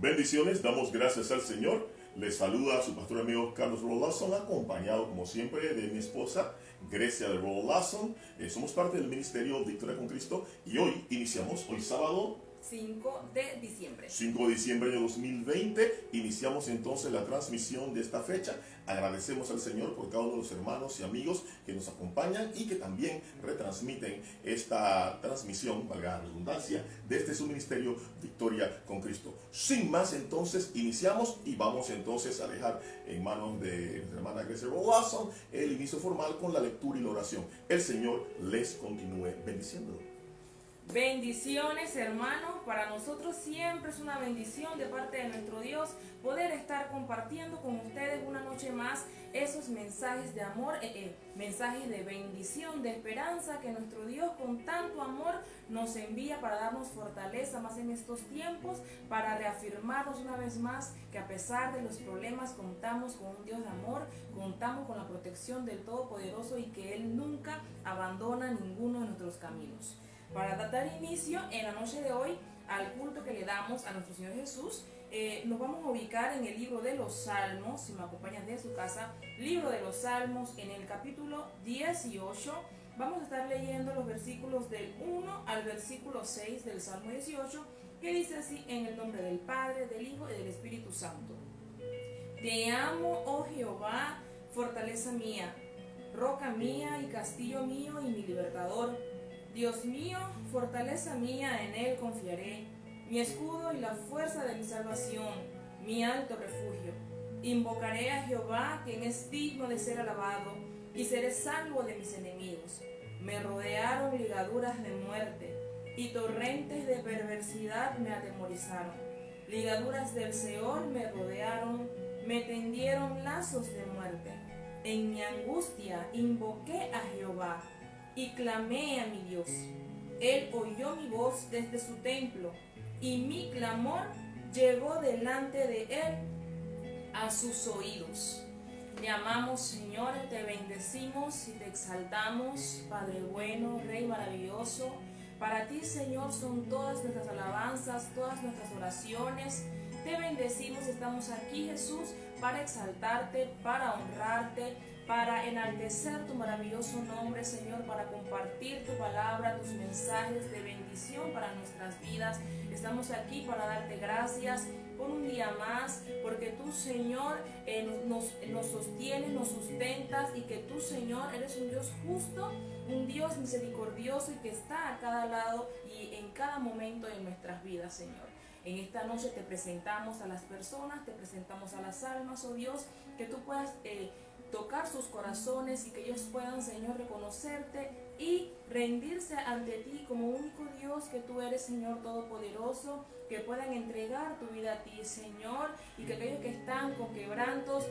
Bendiciones, damos gracias al Señor. Les saluda a su pastor amigo Carlos Rolason, acompañado como siempre de mi esposa Grecia de Rolason. Somos parte del ministerio Victoria con Cristo y hoy iniciamos, hoy sábado 5 de diciembre. 5 de diciembre de 2020, iniciamos entonces la transmisión de esta fecha. Agradecemos al Señor por cada uno de los hermanos y amigos que nos acompañan y que también retransmiten esta transmisión, valga la redundancia, desde su ministerio Victoria con Cristo. Sin más, entonces iniciamos y vamos entonces a dejar en manos de nuestra hermana Grecia Rolason el inicio formal con la lectura y la oración. El Señor les continúe bendiciendo. Bendiciones, hermanos. Para nosotros siempre es una bendición de parte de nuestro Dios poder estar compartiendo con ustedes una noche más esos mensajes de amor, mensajes de bendición, de esperanza que nuestro Dios con tanto amor nos envía para darnos fortaleza más en estos tiempos, para reafirmarnos una vez más que a pesar de los problemas contamos con un Dios de amor, contamos con la protección del Todopoderoso y que Él nunca abandona ninguno de nuestros caminos. Para dar inicio en la noche de hoy al culto que le damos a nuestro Señor Jesús, nos vamos a ubicar en el libro de los Salmos, si me acompañan de su casa, libro de los Salmos, en el capítulo 18. Vamos a estar leyendo los versículos del 1 al versículo 6 del Salmo 18, que dice así: en el nombre del Padre, del Hijo y del Espíritu Santo. Te amo, oh Jehová, fortaleza mía, roca mía y castillo mío y mi libertador. Dios mío, fortaleza mía, en Él confiaré, mi escudo y la fuerza de mi salvación, mi alto refugio. Invocaré a Jehová, quien es digno de ser alabado, y seré salvo de mis enemigos. Me rodearon ligaduras de muerte, y torrentes de perversidad me atemorizaron. Ligaduras del Seol me rodearon, me tendieron lazos de muerte. En mi angustia invoqué a Jehová, y clamé a mi Dios. Él oyó mi voz desde su templo, y mi clamor llegó delante de Él a sus oídos. Te amamos, Señor, te bendecimos y te exaltamos, Padre bueno, Rey maravilloso. Para ti, Señor, son todas nuestras alabanzas, todas nuestras oraciones. Te bendecimos, estamos aquí, Jesús, para exaltarte, para honrarte, para enaltecer tu maravilloso nombre, Señor, para compartir tu palabra, tus mensajes de bendición para nuestras vidas. Estamos aquí para darte gracias por un día más, porque tú, Señor, nos sostienes, nos sustentas, y que tú, Señor, eres un Dios justo, un Dios misericordioso y que está a cada lado y en cada momento de nuestras vidas, Señor. En esta noche te presentamos a las personas, te presentamos a las almas, oh Dios, que tú puedas tocar sus corazones y que ellos puedan, Señor, reconocerte y rendirse ante ti como único Dios que tú eres, Señor Todopoderoso, que puedan entregar tu vida a ti, Señor, y que aquellos que están con quebrantos,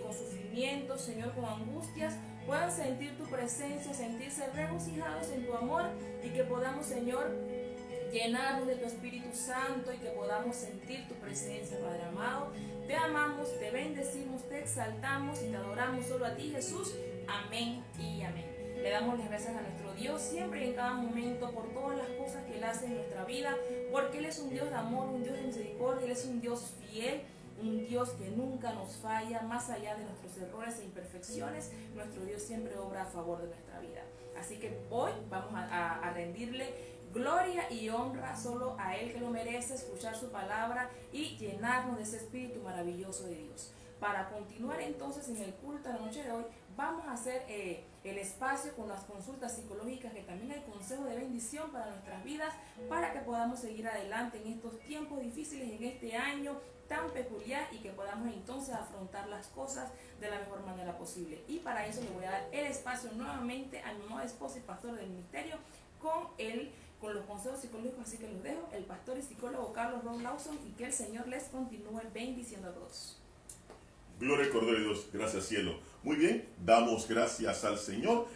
con sufrimientos, Señor, con angustias, puedan sentir tu presencia, sentirse regocijados en tu amor, y que podamos, Señor, llenarnos de tu Espíritu Santo y que podamos sentir tu presencia, Padre amado. Te amamos, te bendecimos, te exaltamos y te adoramos solo a ti, Jesús. Amén y amén. Le damos las gracias a nuestro Dios siempre y en cada momento por todas las cosas que Él hace en nuestra vida, porque Él es un Dios de amor, un Dios de misericordia, Él es un Dios fiel, un Dios que nunca nos falla, más allá de nuestros errores e imperfecciones. Nuestro Dios siempre obra a favor de nuestra vida. Así que hoy vamos a rendirle gloria y honra solo a Él, que lo merece, escuchar su palabra y llenarnos de ese espíritu maravilloso de Dios. Para continuar entonces en el culto de la noche de hoy, vamos a hacer el espacio con las consultas psicológicas, que también hay consejo de bendición para nuestras vidas, para que podamos seguir adelante en estos tiempos difíciles, en este año tan peculiar, y que podamos entonces afrontar las cosas de la mejor manera posible. Y para eso le voy a dar el espacio nuevamente a mi amada esposa y pastor del ministerio con los consejos psicológicos, así que los dejo el pastor y psicólogo Carlos Rolason, y que el Señor les continúe bendiciendo a todos. Gloria al Cordero de Dios, gracias cielo. Muy bien, damos gracias al Señor.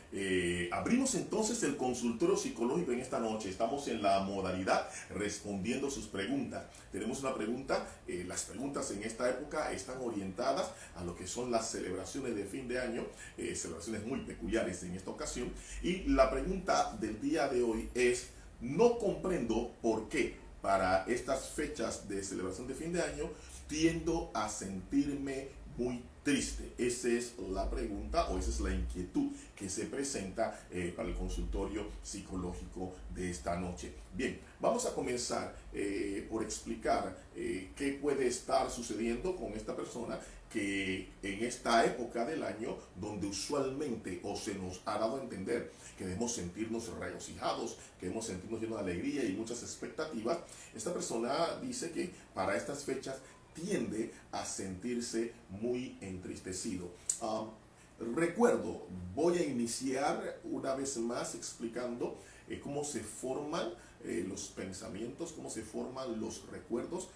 Abrimos entonces el consultorio psicológico en esta noche. Estamos en la modalidad respondiendo sus preguntas. Tenemos una pregunta, las preguntas en esta época están orientadas a lo que son las celebraciones de fin de año, celebraciones muy peculiares en esta ocasión. Y la pregunta del día de hoy es: no comprendo por qué para estas fechas de celebración de fin de año, tiendo a sentirme muy triste. Esa es la pregunta o esa es la inquietud que se presenta para el consultorio psicológico de esta noche. Bien, vamos a comenzar por explicar qué puede estar sucediendo con esta persona que en esta época del año, donde usualmente o se nos ha dado a entender que debemos sentirnos regocijados, que debemos sentirnos llenos de alegría y muchas expectativas, esta persona dice que para estas fechas tiende a sentirse muy entristecido. Recuerdo, voy a iniciar una vez más explicando cómo se forman los pensamientos, cómo se forman los recuerdos,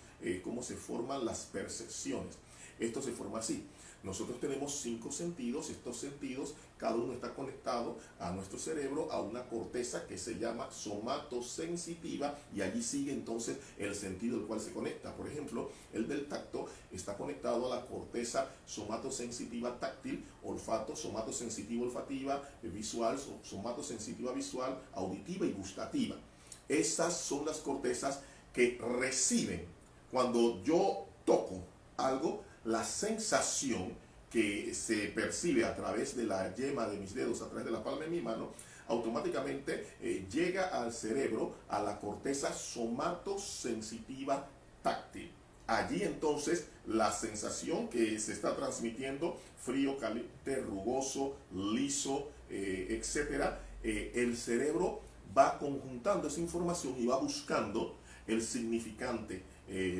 cómo se forman las percepciones. Esto se forma así. Nosotros tenemos 5 sentidos. Estos sentidos, cada uno está conectado a nuestro cerebro, a una corteza que se llama somatosensitiva, y allí sigue entonces el sentido al cual se conecta. Por ejemplo, el del tacto está conectado a la corteza somatosensitiva táctil, olfato, somatosensitiva olfativa, visual, somatosensitiva visual, auditiva y gustativa. Esas son las cortezas que reciben cuando yo toco algo. La sensación que se percibe a través de la yema de mis dedos, a través de la palma de mi mano, automáticamente llega al cerebro, a la corteza somatosensitiva táctil. Allí entonces la sensación que se está transmitiendo, frío, caliente, rugoso, liso, etcétera, el cerebro va conjuntando esa información y va buscando el significante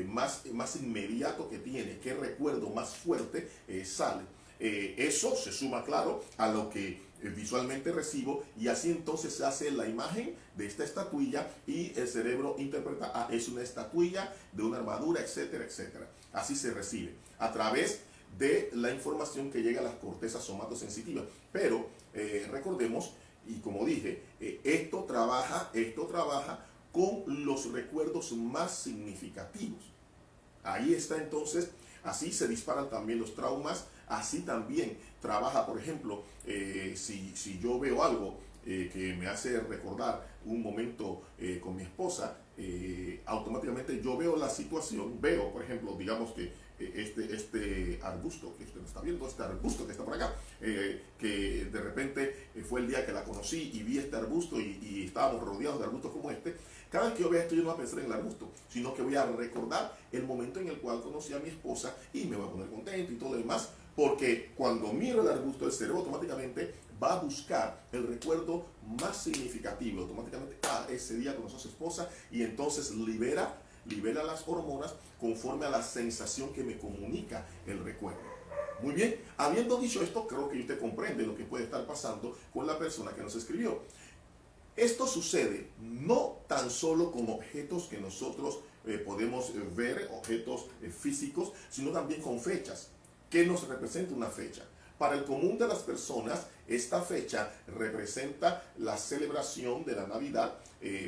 más inmediato que tiene, qué recuerdo más fuerte sale. Eso se suma, claro, a lo que visualmente recibo, y así entonces se hace la imagen de esta estatuilla y el cerebro interpreta, es una estatuilla de una armadura, etcétera, etcétera. Así se recibe a través de la información que llega a las cortezas somatosensitivas. Pero recordemos, y como dije, esto trabaja con los recuerdos más significativos. Ahí está entonces, así se disparan también los traumas, así también trabaja, por ejemplo, si yo veo algo que me hace recordar un momento con mi esposa, automáticamente yo veo la situación, veo, por ejemplo, digamos que este arbusto que usted está viendo, este arbusto que está por acá, que de repente fue el día que la conocí y vi este arbusto y estábamos rodeados de arbustos como este. Cada vez que yo vea esto, yo no voy a pensar en el arbusto, sino que voy a recordar el momento en el cual conocí a mi esposa y me voy a poner contento y todo lo demás, porque cuando miro el arbusto, el cerebro automáticamente va a buscar el recuerdo más significativo. Automáticamente, ese día conoció a su esposa, y entonces libera las hormonas conforme a la sensación que me comunica el recuerdo. Muy bien, habiendo dicho esto, creo que usted comprende lo que puede estar pasando con la persona que nos escribió. Esto sucede no tan solo con objetos que nosotros podemos ver, objetos físicos, sino también con fechas. ¿Qué nos representa una fecha? Para el común de las personas, esta fecha representa la celebración de la Navidad.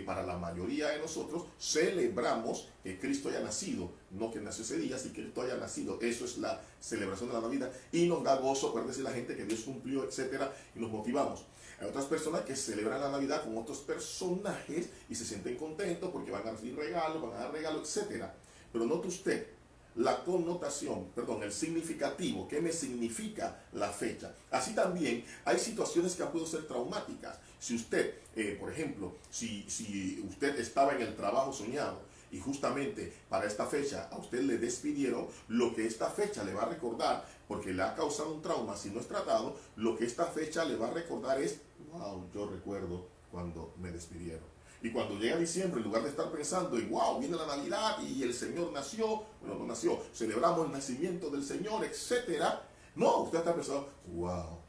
Para la mayoría de nosotros celebramos que Cristo haya nacido, no que nació ese día, si Cristo haya nacido. Eso es la celebración de la Navidad y nos da gozo poder decir a la gente que Dios cumplió, etcétera, y nos motivamos. Hay otras personas que celebran la Navidad con otros personajes y se sienten contentos porque van a recibir regalos, van a dar regalos, etcétera. Pero note usted la connotación, el significativo, qué me significa la fecha. Así también hay situaciones que han podido ser traumáticas. Si usted, por ejemplo, si usted estaba en el trabajo soñado y justamente para esta fecha a usted le despidieron, lo que esta fecha le va a recordar, porque le ha causado un trauma si no es tratado, lo que esta fecha le va a recordar es, wow, yo recuerdo cuando me despidieron. Y cuando llega diciembre, en lugar de estar pensando, y wow, viene la Navidad y el Señor nació, bueno, no nació, celebramos el nacimiento del Señor, etcétera. No, usted está pensando, wow,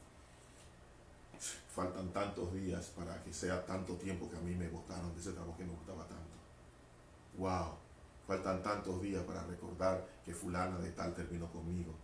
faltan tantos días para que sea tanto tiempo que a mí me botaron de ese trabajo que me gustaba tanto. Wow, faltan tantos días para recordar que fulana de tal terminó conmigo.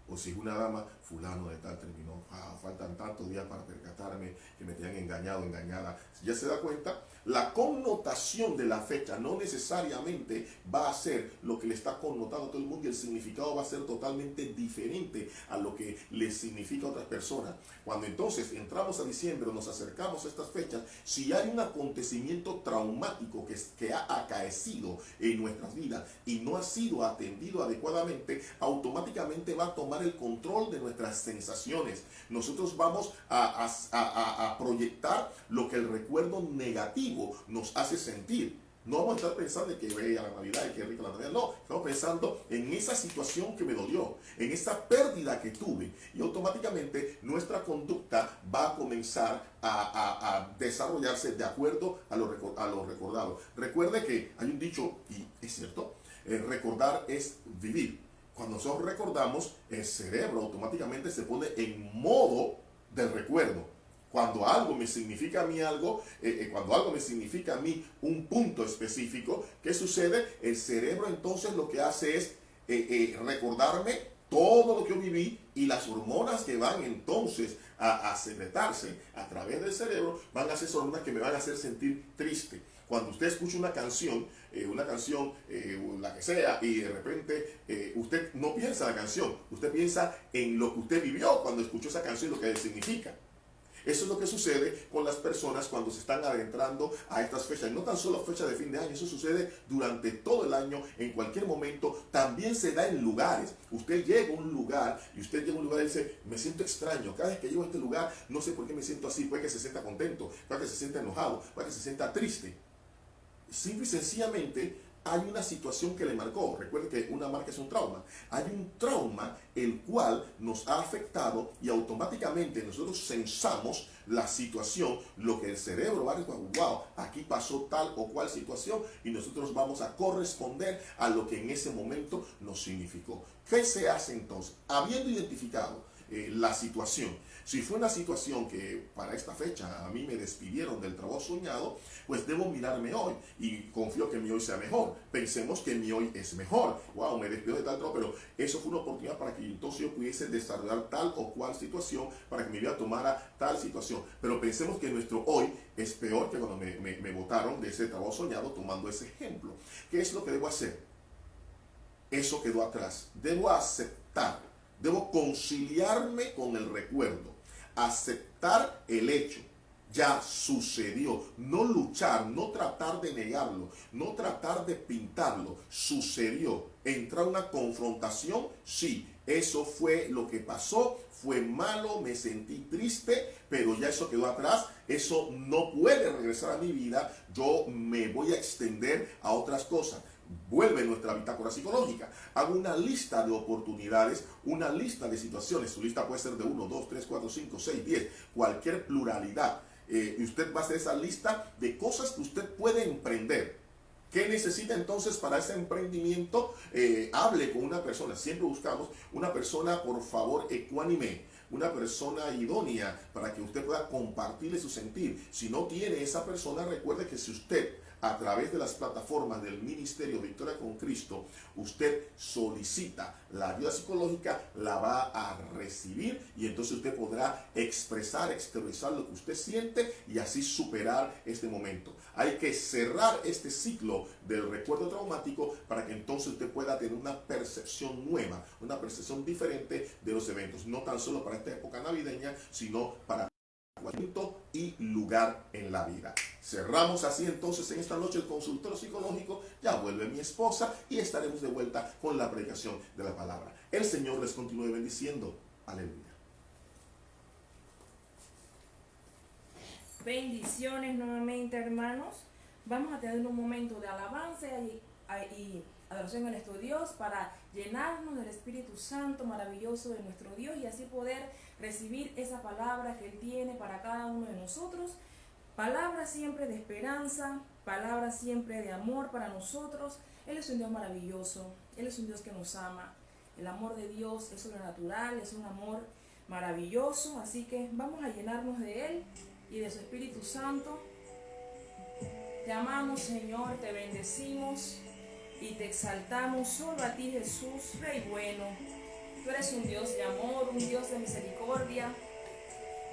O si es una dama, fulano de tal terminó. Faltan tantos días para percatarme que me tenían engañado, engañada. Si ya se da cuenta, la connotación de la fecha no necesariamente va a ser lo que le está connotando a todo el mundo, y el significado va a ser totalmente diferente a lo que le significa a otras personas. Cuando entonces entramos a diciembre, nos acercamos a estas fechas, si hay un acontecimiento traumático que ha acaecido en nuestras vidas y no ha sido atendido adecuadamente, automáticamente va a tomar el control de nuestras sensaciones. Nosotros vamos a proyectar lo que el recuerdo negativo nos hace sentir. No vamos a estar pensando en que bella la Navidad y qué rica la Navidad. No, estamos pensando en esa situación que me dolió, en esa pérdida que tuve. Y automáticamente nuestra conducta va a comenzar a desarrollarse de acuerdo a lo recordado. Recuerde que hay un dicho, y es cierto, recordar es vivir. Cuando nosotros recordamos, el cerebro automáticamente se pone en modo del recuerdo. Cuando algo me significa a mí algo, cuando algo me significa a mí un punto específico, ¿qué sucede? El cerebro entonces lo que hace es recordarme todo lo que yo viví, y las hormonas que van entonces a secretarse a través del cerebro van a ser hormonas que me van a hacer sentir triste. Cuando usted escucha una canción, la que sea, y de repente usted no piensa en la canción, usted piensa en lo que usted vivió cuando escuchó esa canción y lo que significa. Eso es lo que sucede con las personas cuando se están adentrando a estas fechas. No tan solo fechas de fin de año, eso sucede durante todo el año, en cualquier momento. También se da en lugares. Usted llega a un lugar y dice, me siento extraño. Cada vez que llego a este lugar, no sé por qué me siento así. Puede que se sienta contento, puede que se sienta enojado, puede que se sienta triste. Simple y sencillamente hay una situación que le marcó. Recuerde que una marca es un trauma. Hay un trauma el cual nos ha afectado, y automáticamente nosotros sensamos la situación, lo que el cerebro va a decir, wow, aquí pasó tal o cual situación, y nosotros vamos a corresponder a lo que en ese momento nos significó. ¿Qué se hace entonces? Habiendo identificado la situación, si fue una situación que para esta fecha a mí me despidieron del trabajo soñado, pues debo mirarme hoy, y confío que mi hoy sea mejor. Pensemos que mi hoy es mejor. Wow, me despido de tal trabajo, pero eso fue una oportunidad para que entonces yo pudiese desarrollar tal o cual situación, para que mi vida tomara tal situación. Pero pensemos que nuestro hoy es peor que cuando me botaron de ese trabajo soñado, tomando ese ejemplo. ¿Qué es lo que debo hacer? Eso quedó atrás. Debo aceptar, debo conciliarme con el recuerdo, aceptar el hecho. Ya sucedió. No luchar, no tratar de negarlo, no tratar de pintarlo. Sucedió. ¿Entra una confrontación? Sí. Eso fue lo que pasó. Fue malo, me sentí triste, pero ya eso quedó atrás. Eso no puede regresar a mi vida. Yo me voy a extender a otras cosas. Vuelve nuestra bitácora psicológica. Hago una lista de oportunidades, una lista de situaciones. Su lista puede ser de 1, 2, 3, 4, 5, 6, 10, cualquier pluralidad. Y usted va a hacer esa lista de cosas que usted puede emprender. ¿Qué necesita entonces para ese emprendimiento? Hable con una persona. Siempre buscamos una persona, por favor, ecuánime, una persona idónea para que usted pueda compartirle su sentir. Si no tiene esa persona, recuerde que si usted, a través de las plataformas del Ministerio Victoria con Cristo, usted solicita la ayuda psicológica, la va a recibir, y entonces usted podrá exteriorizar lo que usted siente y así superar este momento. Hay que cerrar este ciclo del recuerdo traumático para que entonces usted pueda tener una percepción nueva, una percepción diferente de los eventos, no tan solo para esta época navideña, sino para momento y lugar en la vida. Cerramos así entonces en esta noche el consultorio psicológico. Ya vuelve mi esposa y estaremos de vuelta con la predicación de la palabra. El Señor les continúe bendiciendo. Aleluya. Bendiciones nuevamente, hermanos. Vamos a tener un momento de alabanza y adoración a nuestro Dios, para llenarnos del Espíritu Santo maravilloso de nuestro Dios, y así poder recibir esa palabra que Él tiene para cada uno de nosotros. Palabra siempre de esperanza, palabra siempre de amor para nosotros. Él es un Dios maravilloso, Él es un Dios que nos ama. El amor de Dios es sobrenatural, es un amor maravilloso, así que vamos a llenarnos de Él y de su Espíritu Santo. Te amamos, Señor, te bendecimos y te exaltamos. Solo a ti, Jesús, Rey bueno. Tú eres un Dios de amor, un Dios de misericordia.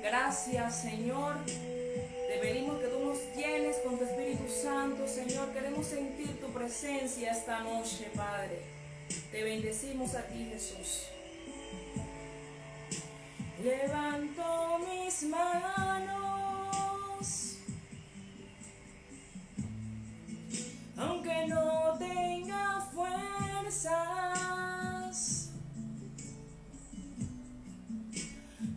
Gracias, Señor. Te pedimos que tú nos llenes con tu Espíritu Santo, Señor. Queremos sentir tu presencia esta noche, Padre. Te bendecimos a ti, Jesús. Levanto mis manos, aunque no tenga fuerzas.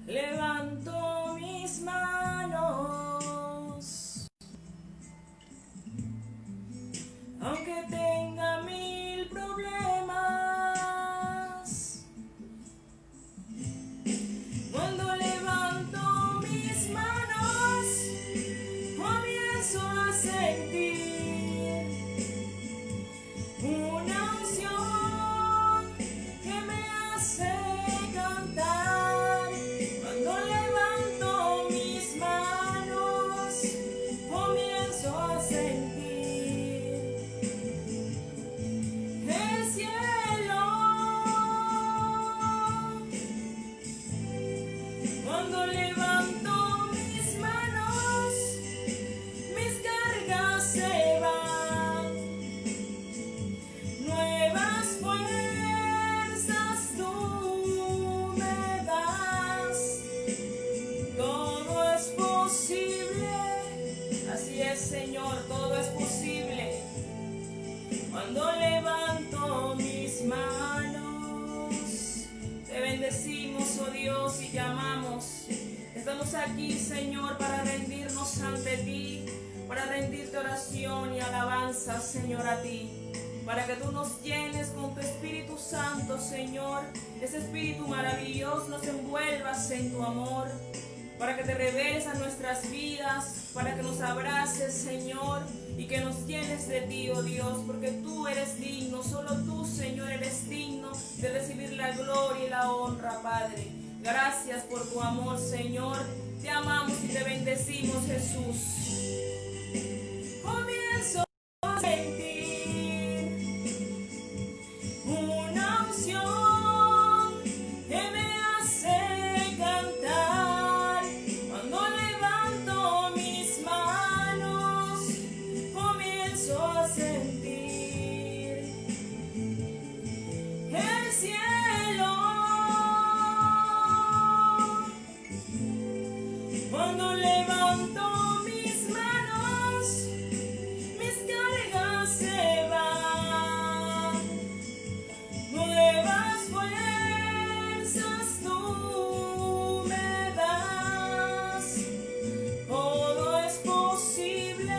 Levanto mis manos, aunque tenga 1000 problemas. Cuando levanto mis manos, comienzo a sentir una unción que me hace cantar. Cuando levanto mis manos, comienzo a sentir el cielo. Cuando levanto mis manos, mis cargas se van. Nuevas fuerzas tú me das. Todo es posible. Así es, Señor, todo es posible. Cuando levanto mis manos, te bendecimos, oh Dios, y te amamos. Estamos aquí, Señor, para rendirnos ante ti, para rendirte oración y alabanza, Señor, a ti. Para que tú nos llenes con tu Espíritu Santo, Señor. Ese Espíritu maravilloso nos envuelvas en tu amor. Para que te reveles a nuestras vidas, para que nos abraces, Señor, y que nos llenes de ti, oh Dios, porque tú eres digno, solo tú, Señor, eres digno de recibir la gloria y la honra, Padre. Gracias por tu amor, Señor. Te amamos y te bendecimos, Jesús. Comienzo a sentir una unción que me hace cantar. Cuando levanto mis manos, comienzo a sentir el cielo. Cuando levanto mis manos, mis cargas se van. Nuevas fuerzas tú me das. Todo es posible.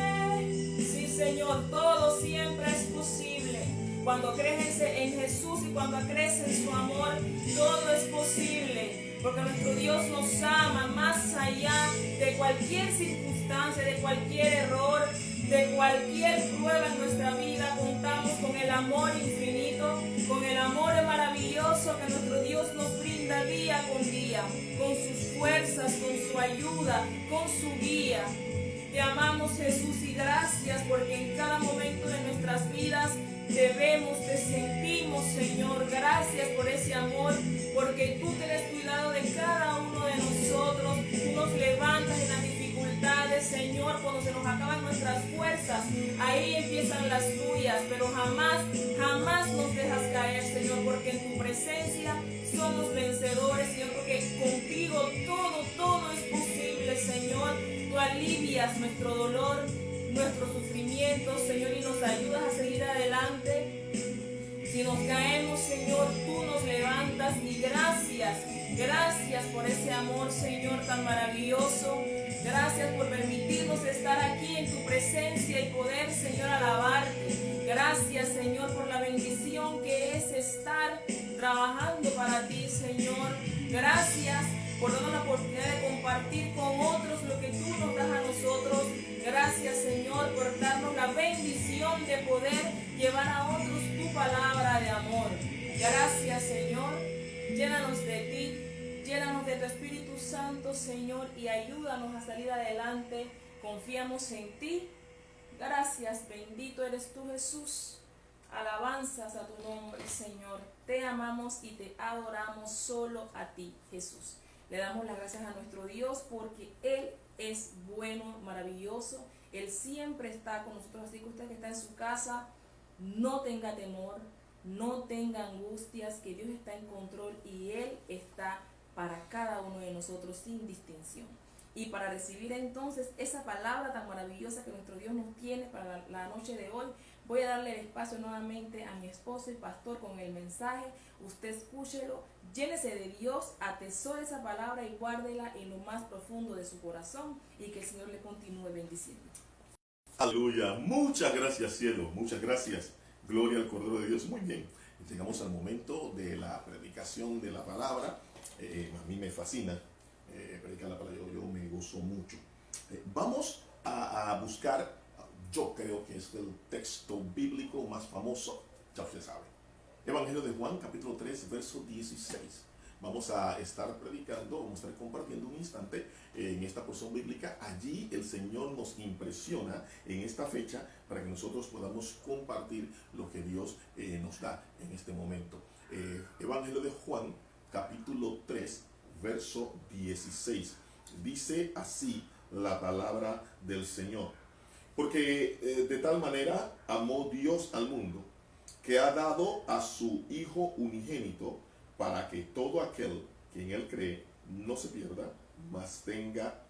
Sí, Señor, todo siempre es posible. Cuando crees en Jesús y cuando crees en su amor, todo es posible. Porque nuestro Dios nos ama más allá de cualquier circunstancia, de cualquier error, de cualquier prueba en nuestra vida. Contamos con el amor infinito, con el amor maravilloso que nuestro Dios nos brinda día con día, con sus fuerzas, con su ayuda, con su guía. Te amamos, Jesús, y gracias porque en cada momento de nuestras vidas te vemos, te sentimos, Señor. Gracias por ese amor, porque tú tienes cuidado de cada uno de nosotros. Tú nos levantas en las dificultades, Señor, cuando se nos acaban nuestras fuerzas. Ahí empiezan las tuyas, pero jamás, jamás nos dejas caer, Señor, porque en tu presencia somos vencedores, Señor, porque contigo todo es posible, Señor. Tú alivias nuestro dolor, nuestro sufrimiento, Señor, y nos ayudas a seguir adelante. Si nos caemos, Señor, tú nos levantas, y gracias por ese amor, Señor, tan maravilloso. Gracias por permitirnos estar aquí en tu presencia y poder, Señor, alabarte. Gracias, Señor, por la bendición que es estar trabajando para ti, Señor. Gracias por darnos la oportunidad de compartir con otros lo que tú nos das a nosotros. Gracias, Señor, por darnos la bendición de poder llevar a otros tu palabra de amor. Gracias, Señor. Llénanos de ti, llénanos de tu Espíritu Santo, Señor, y ayúdanos a salir adelante. Confiamos en ti. Gracias, bendito eres tú, Jesús. Alabanzas a tu nombre. Señor. Te amamos y te adoramos solo a ti, Jesús. Le damos las gracias a nuestro Dios porque Él es bueno, maravilloso. Él siempre está con nosotros, así que usted que está en su casa, no tenga temor, no tenga angustias, que Dios está en control y Él está para cada uno de nosotros sin distinción. Y para recibir entonces esa palabra tan maravillosa que nuestro Dios nos tiene para la noche de hoy, voy a darle el espacio nuevamente a mi esposo y pastor con el mensaje. Usted escúchelo, llénese de Dios, atesore esa palabra y guárdela en lo más profundo de su corazón y que el Señor le continúe bendiciendo. Aleluya. Muchas gracias, cielo. Muchas gracias. Gloria al Cordero de Dios. Muy bien. Llegamos al momento de la predicación de la palabra. A mí me fascina predicar la palabra. Yo me gozo mucho. Vamos a buscar, yo creo que es el texto bíblico más famoso. Ya usted sabe. Evangelio de Juan, capítulo 3, verso 16. Vamos a estar predicando, vamos a estar compartiendo un instante en esta porción bíblica. Allí el Señor nos impresiona en esta fecha para que nosotros podamos compartir lo que Dios nos da en este momento. Evangelio de Juan, capítulo 3, verso 16. Dice así la palabra del Señor. Porque de tal manera amó Dios al mundo, que ha dado a su Hijo unigénito, para que todo aquel que en Él cree no se pierda, mas tenga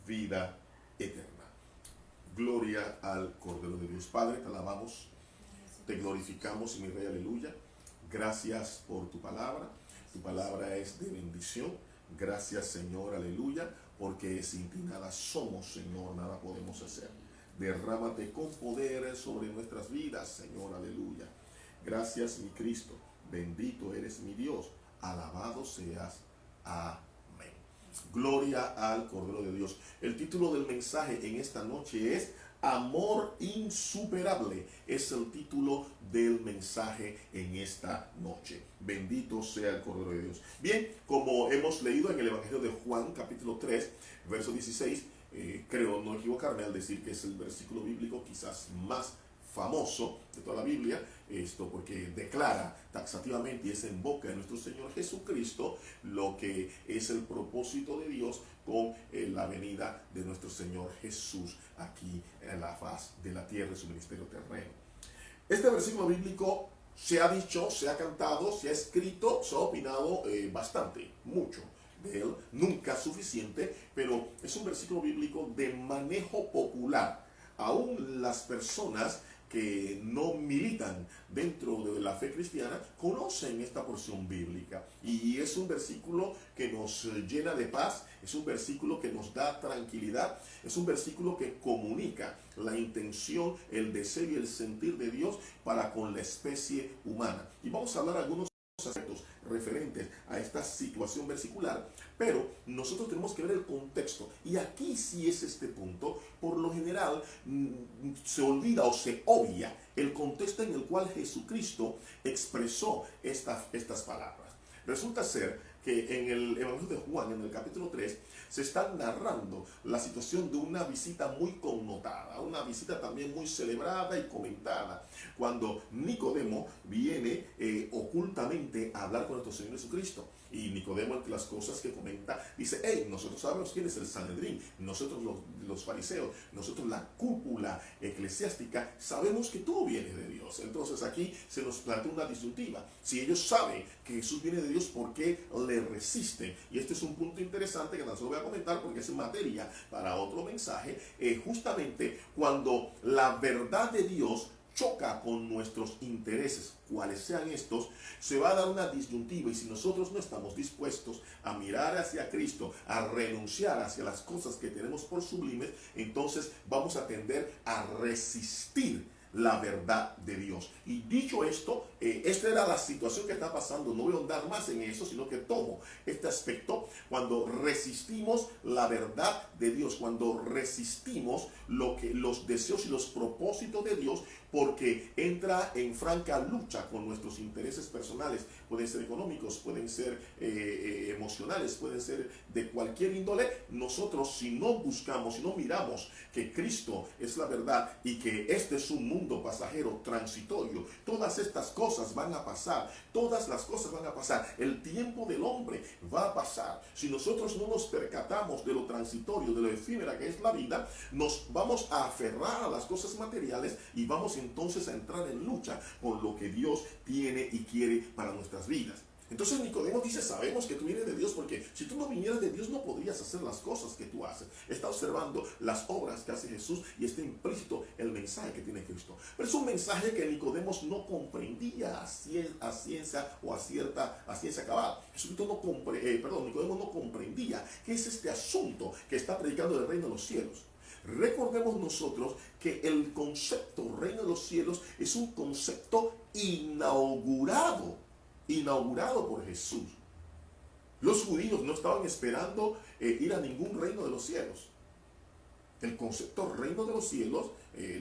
vida eterna. Gloria al Cordero de Dios. Padre, te alabamos, te glorificamos, mi Rey, aleluya. Gracias por tu palabra. Tu palabra es de bendición. Gracias, Señor, aleluya, porque sin ti nada somos, Señor, nada podemos hacer. Derrámate con poder sobre nuestras vidas, Señor, aleluya. Gracias, mi Cristo. Bendito eres mi Dios, alabado seas. Amén. Gloria al Cordero de Dios. El título del mensaje en esta noche es Amor Insuperable. Es el título del mensaje en esta noche. Bendito sea el Cordero de Dios. Bien, como hemos leído en el Evangelio de Juan, capítulo 3, verso 16, creo no equivocarme al decir que es el versículo bíblico quizás más famoso de toda la Biblia, porque declara taxativamente y es en boca de nuestro Señor Jesucristo lo que es el propósito de Dios con la venida de nuestro Señor Jesús aquí en la faz de la tierra, en su ministerio terreno. Este versículo bíblico se ha dicho, se ha cantado, se ha escrito, se ha opinado bastante, mucho de él, nunca suficiente, pero es un versículo bíblico de manejo popular. Aún las personas que no militan dentro de la fe cristiana conocen esta porción bíblica, y es un versículo que nos llena de paz, es un versículo que nos da tranquilidad, es un versículo que comunica la intención, el deseo y el sentir de Dios para con la especie humana. Y vamos a hablar algunos aspectos referentes a esta situación versicular, pero nosotros tenemos que ver el contexto, y aquí sí es este punto. Por lo general se olvida o se obvia el contexto en el cual Jesucristo expresó estas palabras. Resulta ser que en el Evangelio de Juan, en el capítulo 3, se está narrando la situación de una visita muy connotada, una visita también muy celebrada y comentada, cuando Nicodemo viene ocultamente a hablar con nuestro Señor Jesucristo. Y Nicodemo, entre las cosas que comenta, dice: hey, nosotros sabemos quién es el Sanedrín, nosotros los fariseos, nosotros la cúpula eclesiástica, sabemos que tú vienes de Dios. Entonces aquí se nos plantea una disyuntiva. Si ellos saben que Jesús viene de Dios, ¿por qué le resisten? Y este es un punto interesante que no se lo voy a comentar porque es materia para otro mensaje. Justamente cuando la verdad de Dios choca con nuestros intereses, cuales sean estos, se va a dar una disyuntiva, y si nosotros no estamos dispuestos a mirar hacia Cristo, a renunciar hacia las cosas que tenemos por sublimes, entonces vamos a tender a resistir la verdad de Dios. Y dicho esto, esta era la situación que está pasando. No voy a ahondar más en eso, sino que tomo este aspecto cuando resistimos la verdad de Dios, cuando resistimos los deseos y los propósitos de Dios, porque entra en franca lucha con nuestros intereses personales. Pueden ser económicos, pueden ser emocionales, pueden ser de cualquier índole. Nosotros, si no buscamos, si no miramos que Cristo es la verdad y que este es un mundo pasajero, transitorio, todas estas cosas van a pasar, todas las cosas van a pasar. El tiempo del hombre va a pasar. Si nosotros no nos percatamos de lo transitorio, de lo efímera que es la vida, nos vamos a aferrar a las cosas materiales y vamos entonces a entrar en lucha con lo que Dios tiene y quiere para nuestras vidas. Entonces Nicodemo dice, sabemos que tú vienes de Dios, porque si tú no vinieras de Dios no podrías hacer las cosas que tú haces. Está observando las obras que hace Jesús y está implícito el mensaje que tiene Cristo. Pero es un mensaje que Nicodemo no comprendía a ciencia o a ciencia cabal. Nicodemo no comprendía qué es este asunto que está predicando del reino de los cielos. Recordemos nosotros que el concepto reino de los cielos es un concepto inaugurado por Jesús. Los judíos no estaban esperando ir a ningún reino de los cielos. El concepto reino de los cielos,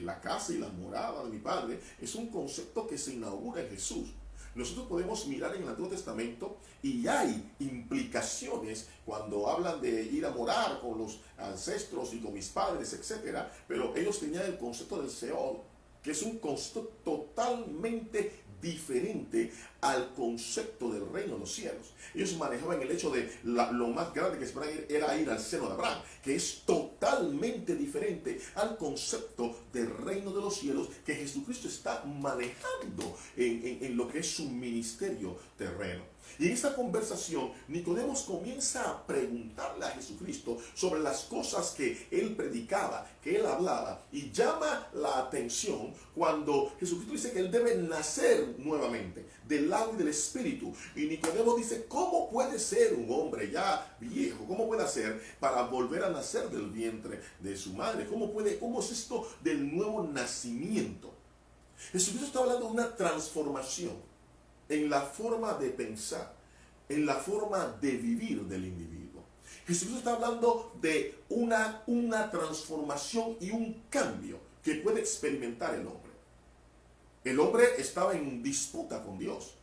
la casa y la morada de mi Padre, es un concepto que se inaugura en Jesús. Nosotros podemos mirar en el Antiguo Testamento y hay implicaciones cuando hablan de ir a morar con los ancestros y con mis padres, etc. Pero ellos tenían el concepto del Seol, que es un concepto totalmente diferente al concepto del reino de los cielos. Ellos manejaban el hecho de lo más grande que esperaban era ir al seno de Abraham, que es totalmente diferente al concepto del reino de los cielos que Jesucristo está manejando en lo que es su ministerio terreno. Y en esta conversación, Nicodemo comienza a preguntarle a Jesucristo sobre las cosas que él predicaba, que él hablaba, y llama la atención cuando Jesucristo dice que él debe nacer nuevamente del agua y del espíritu. Y Nicodemo dice, ¿cómo puede ser un hombre ya viejo? ¿Cómo puede hacer para volver a nacer del vientre de su madre? ¿Cómo es esto del nuevo nacimiento? Jesucristo está hablando de una transformación en la forma de pensar, en la forma de vivir del individuo. Jesús está hablando de una transformación y un cambio que puede experimentar el hombre. El hombre estaba en disputa con Dios.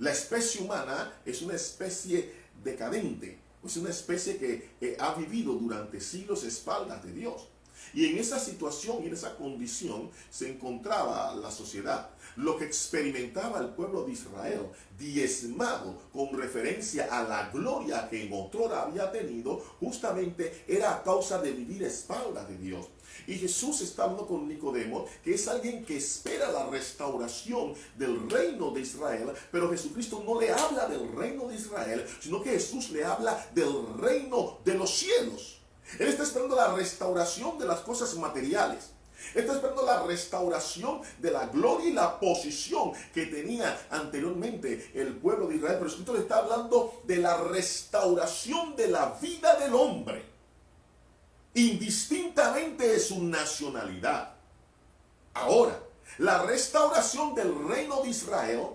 La especie humana es una especie decadente, es una especie que ha vivido durante siglos a espaldas de Dios. Y en esa situación y en esa condición se encontraba la sociedad. Lo que experimentaba el pueblo de Israel, diezmado con referencia a la gloria que en otrora había tenido, justamente era a causa de vivir a espaldas de Dios. Y Jesús está hablando con Nicodemo, que es alguien que espera la restauración del reino de Israel, pero Jesucristo no le habla del reino de Israel, sino que Jesús le habla del reino de los cielos. Él está esperando la restauración de las cosas materiales. Está esperando la restauración de la gloria y la posición que tenía anteriormente el pueblo de Israel. Pero el Escritor está hablando de la restauración de la vida del hombre, indistintamente de su nacionalidad. Ahora, la restauración del reino de Israel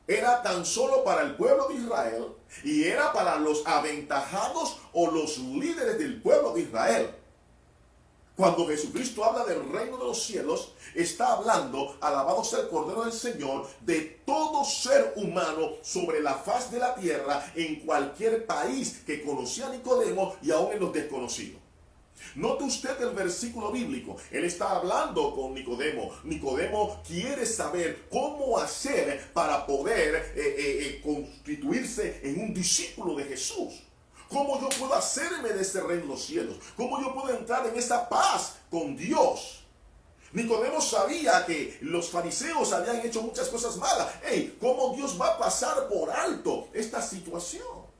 era tan solo para el pueblo de Israel y era para los aventajados o los líderes del pueblo de Israel. Cuando Jesucristo habla del reino de los cielos, está hablando, alabado sea el Cordero del Señor, de todo ser humano sobre la faz de la tierra, en cualquier país que conocía a Nicodemo y aún en los desconocidos. Note usted el versículo bíblico. Él está hablando con Nicodemo. Nicodemo quiere saber cómo hacer para poder constituirse en un discípulo de Jesús. ¿Cómo yo puedo hacerme de ese reino de los cielos? ¿Cómo yo puedo entrar en esa paz con Dios? Nicodemo sabía que los fariseos habían hecho muchas cosas malas. ¿Cómo Dios va a pasar por alto esta situación?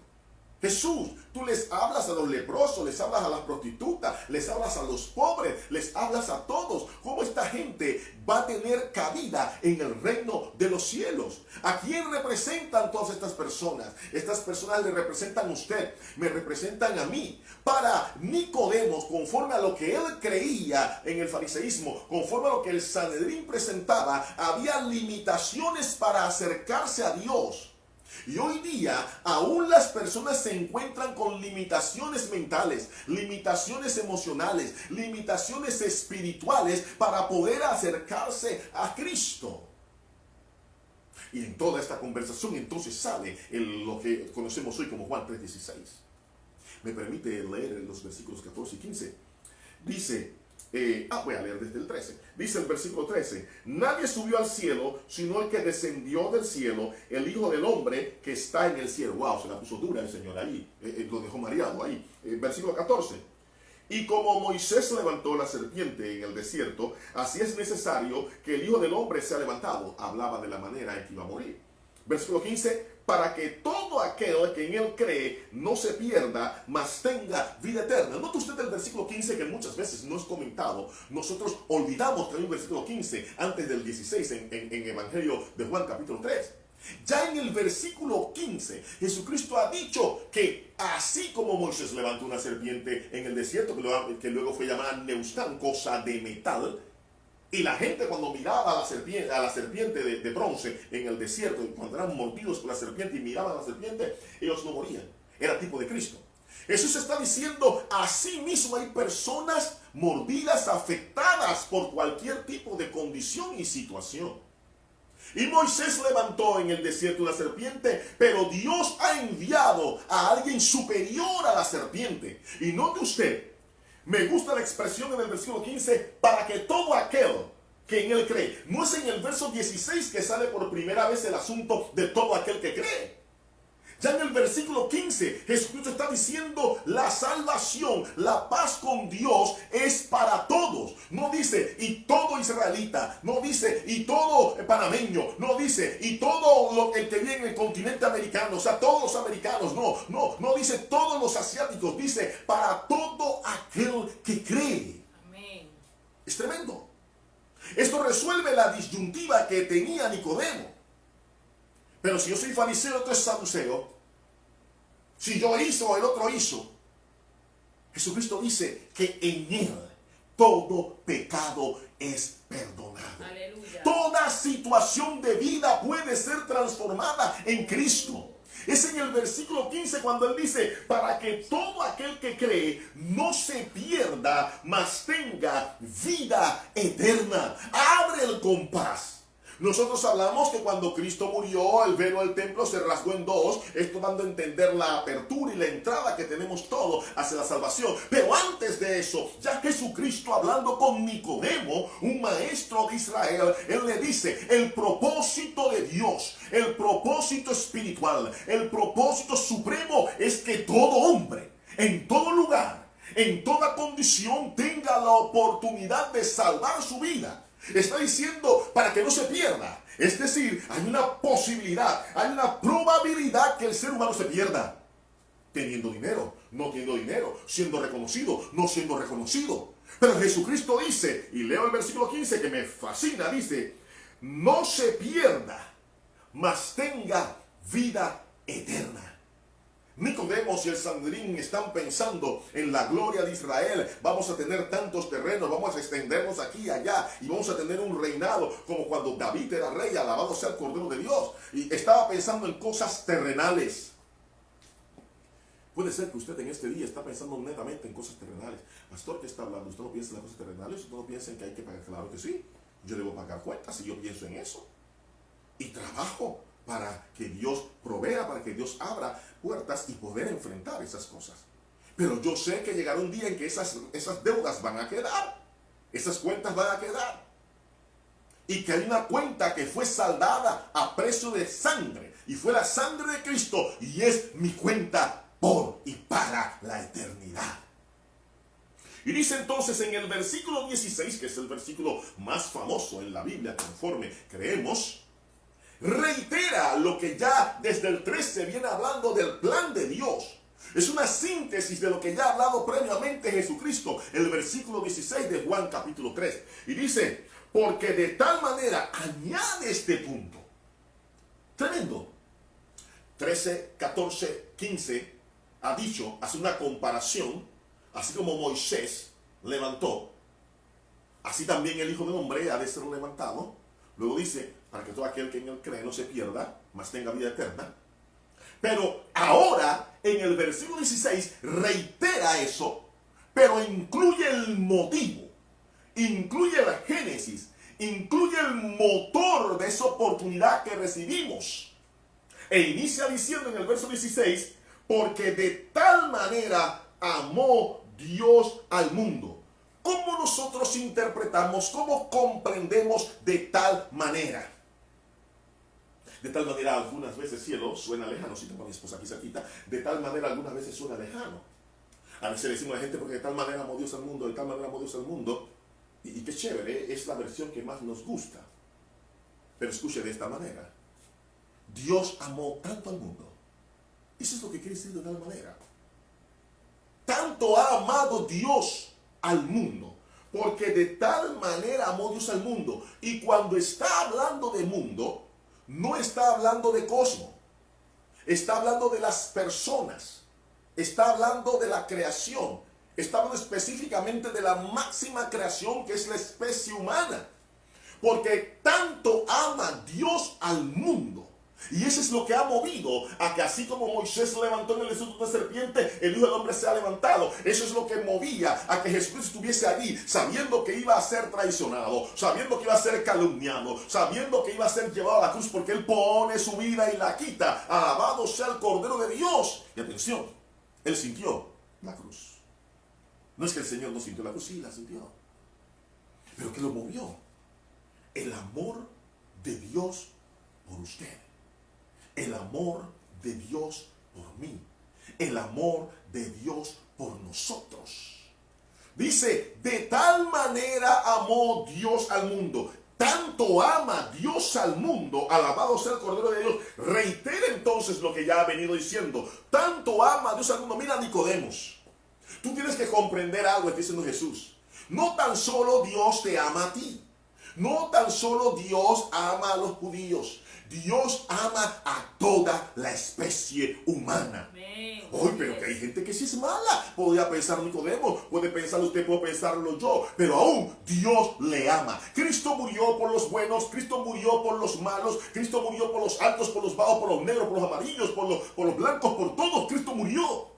Jesús, tú les hablas a los leprosos, les hablas a las prostitutas, les hablas a los pobres, les hablas a todos. ¿Cómo esta gente va a tener cabida en el reino de los cielos? ¿A quién representan todas estas personas? Estas personas le representan a usted, me representan a mí. Para Nicodemo, conforme a lo que él creía en el fariseísmo, conforme a lo que el Sanedrín presentaba, había limitaciones para acercarse a Dios. Y hoy día aún las personas se encuentran con limitaciones mentales, limitaciones emocionales, limitaciones espirituales para poder acercarse a Cristo. Y en toda esta conversación entonces sale lo que conocemos hoy como Juan 3:16. Me permite leer los versículos 14 y 15. Dice, voy a leer desde el 13. Dice el versículo 13: nadie subió al cielo, sino el que descendió del cielo, el Hijo del Hombre que está en el cielo. Wow, se la puso dura el Señor ahí. Lo dejó mareado ahí. Versículo 14. Y como Moisés levantó la serpiente en el desierto, así es necesario que el Hijo del Hombre sea levantado. Hablaba de la manera en que iba a morir. Versículo 15. Para que todo aquel que en él cree no se pierda, mas tenga vida eterna. Nota usted el versículo 15 que muchas veces no es comentado. Nosotros olvidamos que hay un versículo 15 antes del 16 en Evangelio de Juan capítulo 3. Ya en el versículo 15, Jesucristo ha dicho que así como Moisés levantó una serpiente en el desierto, que luego fue llamada Neustán, cosa de metal, y la gente cuando miraba a la serpiente de bronce en el desierto, cuando eran mordidos por la serpiente y miraban a la serpiente, ellos no morían. Era tipo de Cristo. Jesús está diciendo, así mismo hay personas mordidas, afectadas por cualquier tipo de condición y situación. Y Moisés levantó en el desierto una serpiente, pero Dios ha enviado a alguien superior a la serpiente. Y note usted, me gusta la expresión en el versículo 15, para que todo aquel que en él cree. No es en el verso 16 que sale por primera vez el asunto de todo aquel que cree. Ya en el versículo 15, Jesucristo está diciendo la salvación, la paz con Dios es para todos. No dice, y todo israelita, no dice, y todo panameño, no dice, y todo el que vive en el continente americano, o sea, todos los americanos, no dice todos los asiáticos, dice para todo aquel que cree. Amén. Es tremendo. Esto resuelve la disyuntiva que tenía Nicodemo. Pero si yo soy fariseo, otro es saduceo. Si yo hizo, el otro hizo. Jesucristo dice que en él todo pecado es perdonado. Aleluya. Toda situación de vida puede ser transformada en Cristo. Es en el versículo 15 cuando él dice, para que todo aquel que cree no se pierda, mas tenga vida eterna. Abre el compás. Nosotros hablamos que cuando Cristo murió, el velo del templo se rasgó en dos, esto dando a entender la apertura y la entrada que tenemos todos hacia la salvación. Pero antes de eso, ya Jesucristo hablando con Nicodemo, un maestro de Israel, él le dice, el propósito de Dios, el propósito espiritual, el propósito supremo es que todo hombre, en todo lugar, en toda condición, tenga la oportunidad de salvar su vida. Está diciendo para que no se pierda. Es decir, hay una posibilidad, hay una probabilidad que el ser humano se pierda. Teniendo dinero, no teniendo dinero, siendo reconocido, no siendo reconocido. Pero Jesucristo dice, y leo el versículo 15 que me fascina, dice, no se pierda, mas tenga vida eterna. Nicodemo y el Sanedrín están pensando en la gloria de Israel. Vamos a tener tantos terrenos, vamos a extendernos aquí y allá y vamos a tener un reinado como cuando David era rey, alabado sea el Cordero de Dios. Y estaba pensando en cosas terrenales. Puede ser que usted en este día está pensando netamente en cosas terrenales. Pastor, ¿qué está hablando? ¿Usted no piensa en las cosas terrenales? ¿Usted no piensa en que hay que pagar? Claro que sí. Yo debo pagar cuentas y yo pienso en eso. Y trabajo para que Dios provea, para que Dios abra puertas y poder enfrentar esas cosas. Pero yo sé que llegará un día en que esas deudas van a quedar, esas cuentas van a quedar, y que hay una cuenta que fue saldada a precio de sangre, y fue la sangre de Cristo, y es mi cuenta por y para la eternidad. Y dice entonces en el versículo 16, que es el versículo más famoso en la Biblia, conforme creemos, reitera lo que ya desde el 13 viene hablando del plan de Dios. Es una síntesis de lo que ya ha hablado previamente Jesucristo, el versículo 16 de Juan capítulo 3. Y dice, porque de tal manera añade este punto. Tremendo. 13, 14, 15 ha dicho, hace una comparación, así como Moisés levantó, así también el Hijo del Hombre ha de ser levantado. Luego dice, para que todo aquel que en él cree no se pierda, mas tenga vida eterna. Pero ahora, en el versículo 16, reitera eso, pero incluye el motivo, incluye la génesis, incluye el motor de esa oportunidad que recibimos. E inicia diciendo en el verso 16, porque de tal manera amó Dios al mundo. ¿Cómo nosotros interpretamos, cómo comprendemos de tal manera? De tal manera, algunas veces, cielo, suena lejano. Si tengo a mi esposa aquí cerquita, de tal manera, algunas veces suena lejano. A veces decimos a la gente, porque de tal manera amó Dios al mundo, de tal manera amó Dios al mundo. Y qué chévere, es la versión que más nos gusta. Pero escuche de esta manera. Dios amó tanto al mundo. Eso es lo que quiere decir de tal manera. Tanto ha amado Dios al mundo. Porque de tal manera amó Dios al mundo. Y cuando está hablando de mundo, no está hablando de cosmos, está hablando de las personas, está hablando de la creación, está hablando específicamente de la máxima creación que es la especie humana. Porque tanto ama Dios al mundo. Y eso es lo que ha movido a que así como Moisés se levantó en el desierto de serpiente, el Hijo del Hombre se ha levantado. Eso es lo que movía a que Jesucristo estuviese allí, sabiendo que iba a ser traicionado, sabiendo que iba a ser calumniado, sabiendo que iba a ser llevado a la cruz, porque Él pone su vida y la quita. Alabado sea el Cordero de Dios. Y atención, Él sintió la cruz. No es que el Señor no sintió la cruz, sí la sintió. Pero ¿qué lo movió? El amor de Dios por usted. El amor de Dios por mí. El amor de Dios por nosotros. Dice, de tal manera amó Dios al mundo. Tanto ama Dios al mundo. Alabado sea el Cordero de Dios. Reitera entonces lo que ya ha venido diciendo. Tanto ama Dios al mundo. Mira, Nicodemos. Tú tienes que comprender algo, está diciendo Jesús. No tan solo Dios te ama a ti. No tan solo Dios ama a los judíos. Dios ama a toda la especie humana. Hoy, pero que hay gente que sí es mala. Podría pensar Nicodemo, puede pensar usted, puedo pensarlo yo. Pero aún Dios le ama. Cristo murió por los buenos, Cristo murió por los malos, Cristo murió por los altos, por los bajos, por los negros, por los amarillos, por los blancos, por todos. Cristo murió.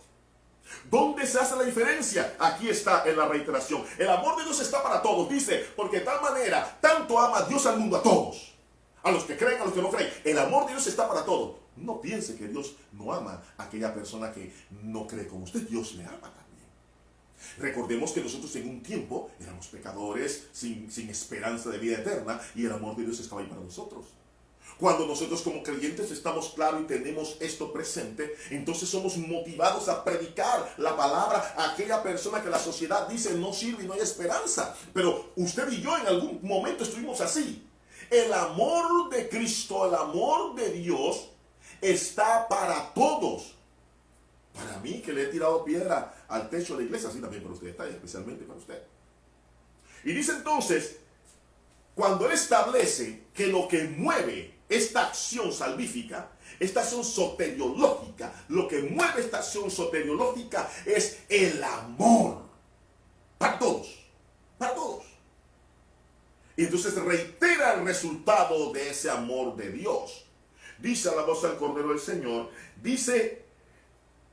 ¿Dónde se hace la diferencia? Aquí está en la reiteración. El amor de Dios está para todos. Dice, porque de tal manera, tanto ama Dios al mundo, a todos. A los que creen, a los que no creen. El amor de Dios está para todos. No piense que Dios no ama a aquella persona que no cree como usted. Dios le ama también. Recordemos que nosotros en un tiempo éramos pecadores sin esperanza de vida eterna. Y el amor de Dios estaba ahí para nosotros. Cuando nosotros como creyentes estamos claros y tenemos esto presente, entonces somos motivados a predicar la palabra a aquella persona que la sociedad dice no sirve y no hay esperanza. Pero usted y yo en algún momento estuvimos así. El amor de Cristo, el amor de Dios está para todos. Para mí que le he tirado piedra al techo de la iglesia, así también para usted está, especialmente para usted. Y dice entonces, cuando Él establece que lo que mueve esta acción salvífica, esta acción soteriológica, lo que mueve esta acción soteriológica es el amor. Para todos. Para todos. Y entonces reitera el resultado de ese amor de Dios. Dice a la voz del Cordero del Señor, dice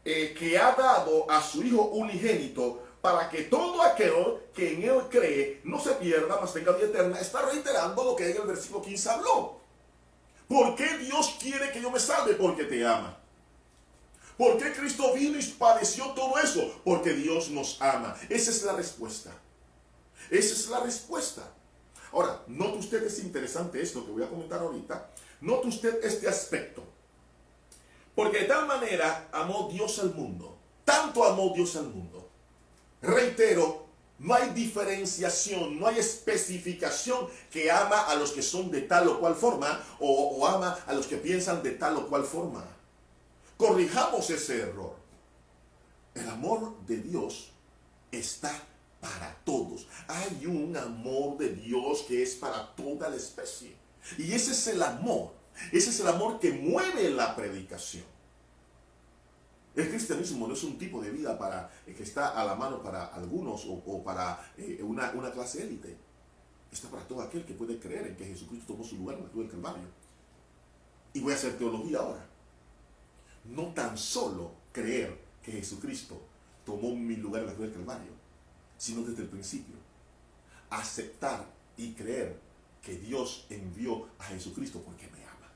que ha dado a su Hijo unigénito para que todo aquel que en Él cree no se pierda, mas tenga vida eterna. Está reiterando lo que en el versículo 15 habló. ¿Por qué Dios quiere que yo me salve? Porque te ama. ¿Por qué Cristo vino y padeció todo eso? Porque Dios nos ama. Esa es la respuesta. Esa es la respuesta. Ahora, note usted, es interesante esto que voy a comentar ahorita. Note usted este aspecto. Porque de tal manera amó Dios al mundo. Tanto amó Dios al mundo. Reitero, no hay diferenciación, no hay especificación que ama a los que son de tal o cual forma o ama a los que piensan de tal o cual forma. Corrijamos ese error. El amor de Dios está para todos. Hay un amor de Dios que es para toda la especie. Y ese es el amor. Ese es el amor que mueve la predicación. El cristianismo no es un tipo de vida que está a la mano para algunos o para una clase élite. Está para todo aquel que puede creer en que Jesucristo tomó su lugar en la cruz del Calvario. Y voy a hacer teología ahora. no tan solo creer que Jesucristo tomó mi lugar en la cruz del Calvario, sino desde el principio aceptar y creer que Dios envió a Jesucristo porque me ama.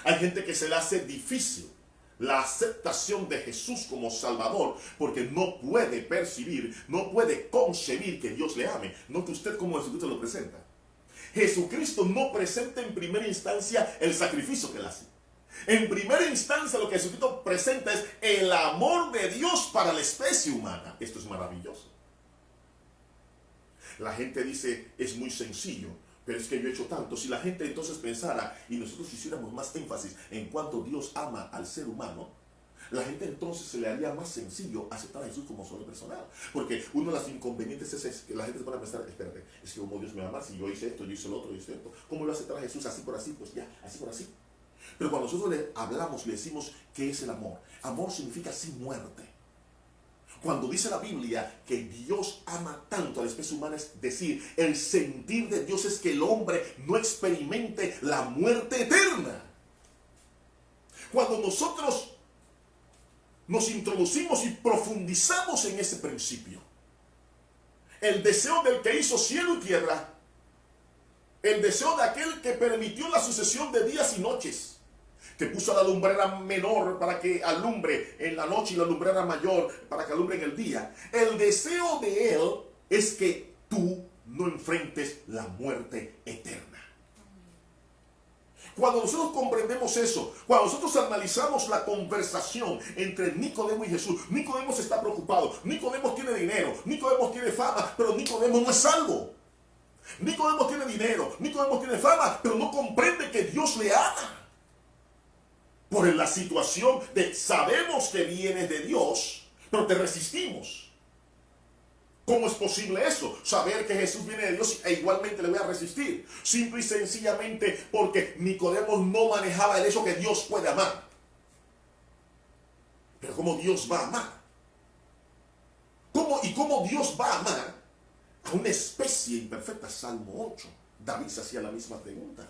Hay gente que se le hace difícil la aceptación de Jesús como Salvador porque no puede percibir, no puede concebir que Dios le ame. No que usted como Jesucristo lo presenta. Jesucristo no presenta en primera instancia el sacrificio que él hace. En primera instancia lo que Jesucristo presenta es el amor de Dios para la especie humana. Esto es maravilloso. La gente dice, es muy sencillo, pero es que yo he hecho tanto. Si la gente entonces pensara y nosotros hiciéramos más énfasis en cuánto Dios ama al ser humano, la gente entonces se le haría más sencillo aceptar a Jesús como solo personal. Porque uno de los inconvenientes es que la gente se pone a pensar, espérate, es que como Dios me ama, si yo hice esto, yo hice lo otro, yo hice esto, ¿cómo voy a aceptar a Jesús así por así? Pues ya, así por así. Pero cuando nosotros le hablamos, le decimos qué es el amor. Amor significa sin muerte. Cuando dice la Biblia que Dios ama tanto a la especie humana, es decir, el sentir de Dios es que el hombre no experimente la muerte eterna. Cuando nosotros nos introducimos y profundizamos en ese principio, el deseo del que hizo cielo y tierra, el deseo de aquel que permitió la sucesión de días y noches, que puso la lumbrera menor para que alumbre en la noche y la lumbrera mayor para que alumbre en el día. El deseo de Él es que tú no enfrentes la muerte eterna. Cuando nosotros comprendemos eso, cuando nosotros analizamos la conversación entre Nicodemo y Jesús, Nicodemo está preocupado, Nicodemo tiene dinero, Nicodemo tiene fama, pero Nicodemo no es salvo. Nicodemo tiene dinero, Nicodemo tiene fama, pero no comprende que Dios le ama. Por la situación de sabemos que viene de Dios, pero te resistimos. ¿Cómo es posible eso? Saber que Jesús viene de Dios e igualmente le voy a resistir. Simple y sencillamente porque Nicodemo no manejaba el hecho que Dios puede amar. Pero ¿cómo Dios va a amar? ¿Cómo Dios va a amar a una especie imperfecta? Salmo 8. David se hacía la misma pregunta.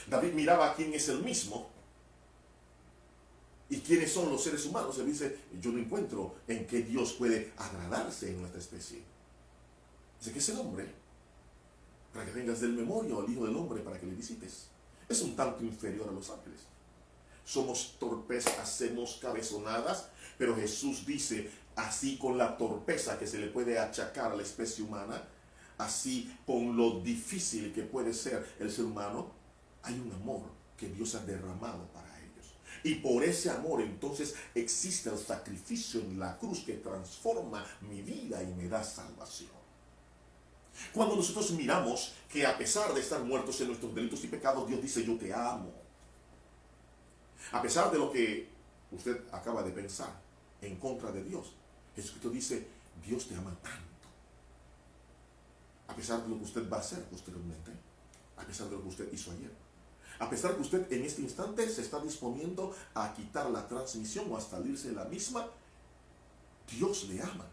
David miraba a quién es el mismo. ¿Y quiénes son los seres humanos? Él dice, yo no encuentro en qué Dios puede agradarse en nuestra especie. Dice que es el hombre, para que vengas del memoria, o el Hijo del Hombre, para que le visites. Es un tanto inferior a los ángeles. Somos torpes, hacemos cabezonadas, pero Jesús dice, así con la torpeza que se le puede achacar a la especie humana, así con lo difícil que puede ser el ser humano, hay un amor que Dios ha derramado para ellos. Y por ese amor entonces existe el sacrificio en la cruz que transforma mi vida y me da salvación. Cuando nosotros miramos que a pesar de estar muertos en nuestros delitos y pecados, Dios dice, yo te amo. A pesar de lo que usted acaba de pensar en contra de Dios, Jesucristo dice, Dios te ama tanto. A pesar de lo que usted va a hacer posteriormente, a pesar de lo que usted hizo ayer. A pesar que usted en este instante se está disponiendo a quitar la transmisión o a salirse de la misma, Dios le ama.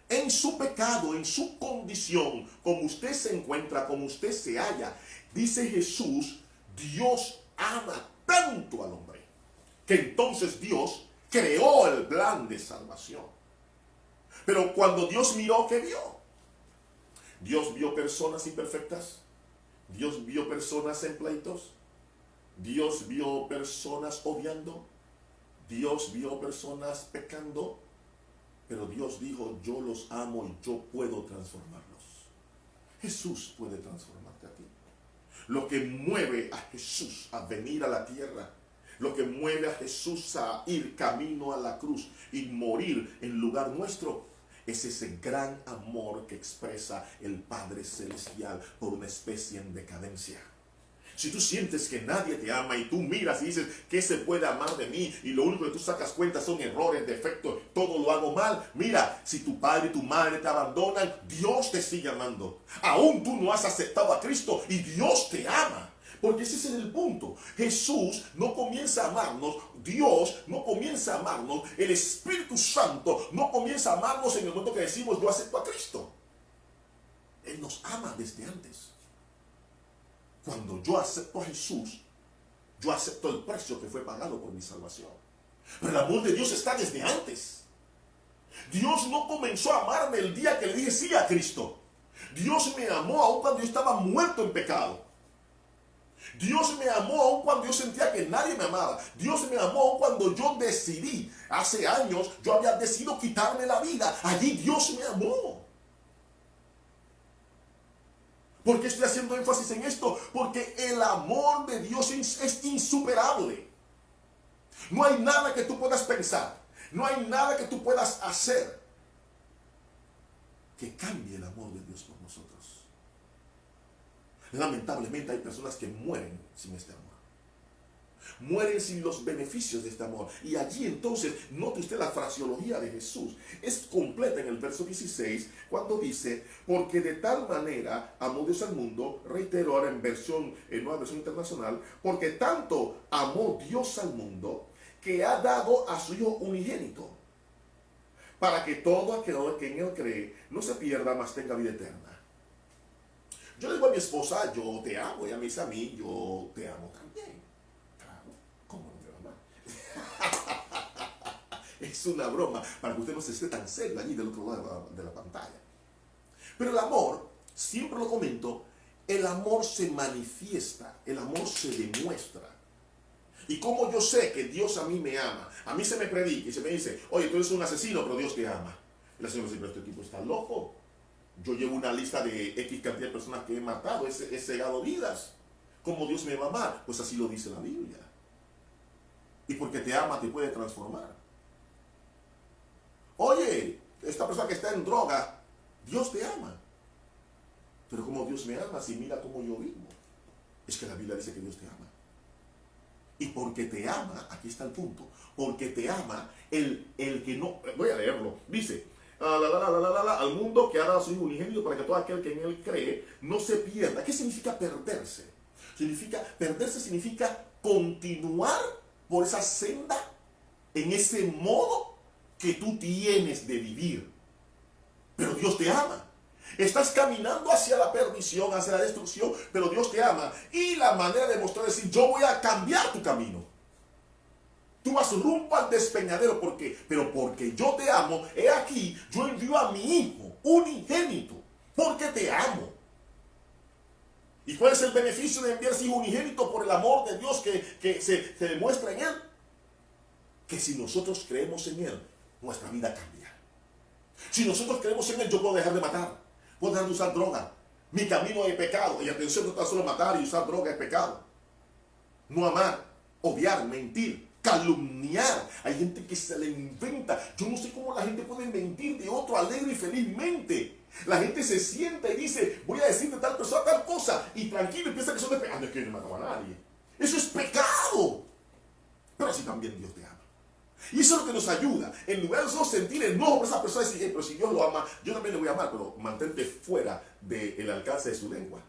En su pecado, en su condición, como usted se encuentra, como usted se halla, dice Jesús, Dios ama tanto al hombre, que entonces Dios creó el plan de salvación. Pero cuando Dios miró, ¿qué vio? Dios vio personas imperfectas, Dios vio personas en pleitos, Dios vio personas odiando, Dios vio personas pecando, pero Dios dijo, yo los amo y yo puedo transformarlos. Jesús puede transformarte a ti. Lo que mueve a Jesús a venir a la tierra, lo que mueve a Jesús a ir camino a la cruz y morir en lugar nuestro, es ese gran amor que expresa el Padre Celestial por una especie en decadencia. Si tú sientes que nadie te ama y tú miras y dices, ¿qué se puede amar de mí? Y lo único que tú sacas cuenta son errores, defectos, todo lo hago mal. Mira, si tu padre y tu madre te abandonan, Dios te sigue amando. Aún tú no has aceptado a Cristo y Dios te ama. Porque ese es el punto. Jesús no comienza a amarnos, Dios no comienza a amarnos, el Espíritu Santo no comienza a amarnos en el momento que decimos, yo acepto a Cristo. Él nos ama desde antes. Cuando yo acepto a Jesús, Yo acepto el precio que fue pagado por mi salvación. Pero el amor de Dios está desde antes. Dios no comenzó a amarme el día que le dije sí a Cristo. Dios me amó aún cuando yo estaba muerto en pecado. Dios me amó aún cuando yo sentía que nadie me amaba. Dios me amó aún cuando yo decidí, hace años, yo había decidido quitarme la vida. Allí Dios me amó. ¿Por qué estoy haciendo énfasis en esto? Porque el amor de Dios es insuperable. No hay nada que tú puedas pensar, no hay nada que tú puedas hacer que cambie el amor de Dios por nosotros. Lamentablemente hay personas que mueren sin este amor. Mueren sin los beneficios de este amor. Y allí entonces, note usted la fraseología de Jesús. Es completa en el verso 16, cuando dice, porque de tal manera amó Dios al mundo, reitero ahora en nueva versión internacional, porque tanto amó Dios al mundo, que ha dado a su Hijo unigénito, para que todo aquel que en él cree no se pierda, mas tenga vida eterna. Yo le digo a mi esposa, yo te amo, ella me dice a mí, yo te amo también. Claro, ¿cómo no me va a amar? Es una broma, para que usted no se esté tan serio allí del otro lado de la pantalla. Pero el amor, siempre lo comento, el amor se manifiesta, el amor se demuestra. Y como yo sé que Dios a mí me ama, a mí se me predica y se me dice, oye, tú eres un asesino, pero Dios te ama. Y la señora dice, pero este tipo está loco. Yo llevo una lista de X cantidad de personas que he matado, he cegado vidas. ¿Cómo Dios me va a amar? Pues así lo dice la Biblia. Y porque te ama te puede transformar. Oye, esta persona que está en droga, Dios te ama. Pero como Dios me ama, si mira cómo yo vivo. Es que la Biblia dice que Dios te ama. Y porque te ama, aquí está el punto, porque te ama, el que no, voy a leerlo, dice, al mundo que ha dado a su Hijo unigénito para que todo aquel que en él cree no se pierda. ¿Qué significa perderse? Perderse significa continuar por esa senda, en ese modo que tú tienes de vivir. Pero Dios te ama. Estás caminando hacia la perdición, hacia la destrucción, pero Dios te ama. Y la manera de mostrar es decir, yo voy a cambiar tu camino. Tú vas rumbo al despeñadero, ¿por qué? Pero porque yo te amo, he aquí, yo envío a mi Hijo unigénito, porque te amo. ¿Y cuál es el beneficio de enviar a su Hijo unigénito? Por el amor de Dios que se demuestra en Él. Que si nosotros creemos en Él, nuestra vida cambia. Si nosotros creemos en Él, yo puedo dejar de matar, puedo dejar de usar droga. Mi camino es pecado. Y atención, no está solo matar y usar droga es pecado. No amar, odiar, mentir, calumniar. Hay gente que se le inventa. Yo no sé cómo la gente puede mentir de otro alegre y felizmente. La gente se sienta y dice, voy a decir de tal persona tal cosa, y tranquilo y piensa que eso no es pecado. No es que no mataba a nadie. Eso es pecado. Pero así también Dios te ama. Y eso es lo que nos ayuda. En lugar de nosotros sentir enojo por esa persona, decir, pero si Dios lo ama, yo también le voy a amar, pero mantente fuera del alcance de su lengua.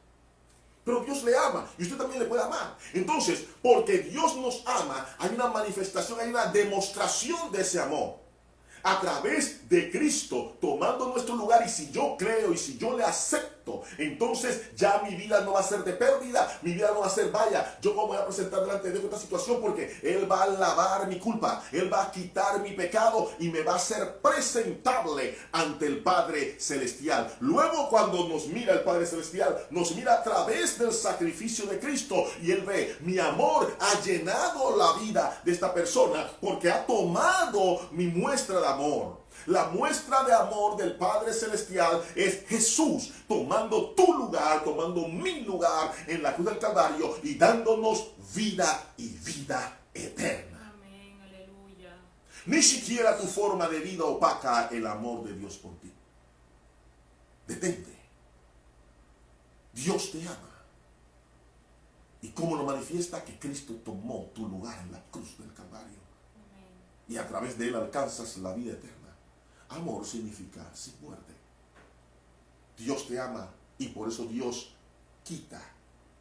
Pero Dios le ama y usted también le puede amar. Entonces, porque Dios nos ama, hay una manifestación, hay una demostración de ese amor. A través de Cristo tomando nuestro lugar, y si yo creo y si yo le acepto, entonces ya mi vida no va a ser de pérdida, mi vida no va a ser vaya, yo me voy a presentar delante de Dios esta situación porque Él va a lavar mi culpa, Él va a quitar mi pecado y me va a hacer presentable ante el Padre Celestial. Luego cuando nos mira el Padre Celestial, nos mira a través del sacrificio de Cristo y Él ve, mi amor ha llenado la vida de esta persona porque ha tomado mi muestra de amor. La muestra de amor del Padre Celestial es Jesús tomando tu lugar, tomando mi lugar en la cruz del Calvario y dándonos vida y vida eterna. Amén, aleluya. Ni siquiera tu forma de vida opaca el amor de Dios por ti. Detente. Dios te ama. ¿Y cómo lo manifiesta? Que Cristo tomó tu lugar en la cruz del Calvario. Y a través de Él alcanzas la vida eterna. Amor significa sin muerte. Dios te ama y por eso Dios quita